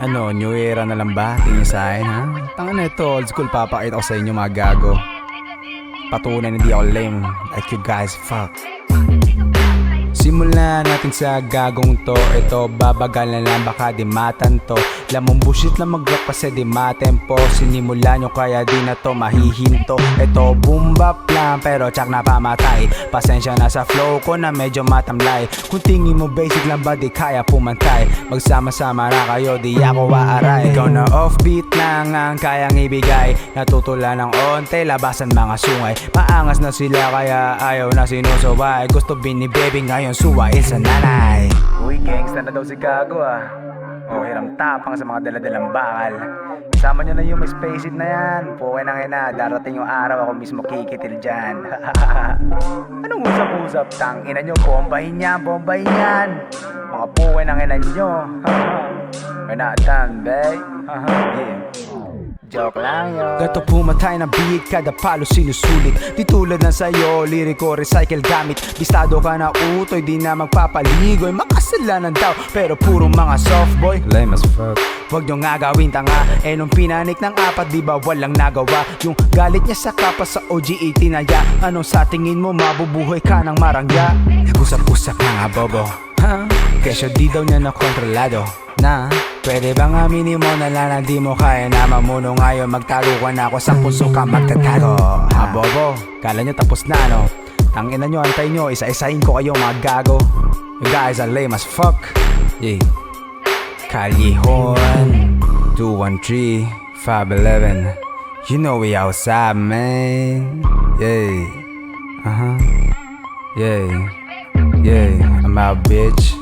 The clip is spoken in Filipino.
Ano, new era na lang ba? Tingin sa akin, ha? Tanga na ito, old school, papakita ko sa inyo mga gago. Patunay na di ako lame, like you guys, fuck. Simulan natin sa gagong to. Ito, babagal na lang, baka di matanto. Lamang bullshit lang mag-rock kasi di matempo. Sinimulan nyo kaya di na to mahihinto. Ito, boom bap lang pero tsak na pamatay. Pasensya na sa flow ko na medyo matamlay. Kung tingin mo basic lang ba di kaya pumantay. Magsama-sama na kayo di ako waaray. Ikaw na offbeat lang ang kayang ibigay. Natutulan ng onte, labasan mga sungay. Maangas na sila kaya ayaw na sinusubay. Gusto bini-baby ngayon suwain sa nanay. Uy, gangsta na daw si Gago ah. O, hiram tapang sa mga daladalang bakal. Isama nyo na yung may spaceship na yan. Puwe na ngayon, darating yung araw ako mismo kikitil dyan. Anong usap-usap? Tangina nyo, bombahin yan. Mga puwe na ngayon nyo. We're not done, babe. Yeah. Joke lang yun. Gato pumatay na beat, kada palo sinusulit. Di tulad na sa'yo, liriko recycle gamit. Bistado ka na utoy, di na magpapaligoy. Makasalanan daw, pero puro mga softboy. Lame as fuck. Huwag nyo nga gawin tanga. Nung pinanik ng apat, di ba walang nagawa. Yung galit niya sa kapa sa OG-18 na ya. Anong sa tingin mo, mabubuhay ka ng marangya? Nag-usap-usap na nga bobo, ha? Kesyo di daw niya nakontrolado na pwede bang aminin mo na lang na di mo kaya na mamuno ngayon. Magtalo ka na ako sa puso ka magtatago. Ha bobo, kala nyo tapos na no? Tangina nyo, antay nyo, isa-isahin ko kayo mga gago. You guys are lame as fuck. Yeah. Callejon 213 511. You know we outside, man. Yeah. Yeah. Yeah, I'm out, bitch.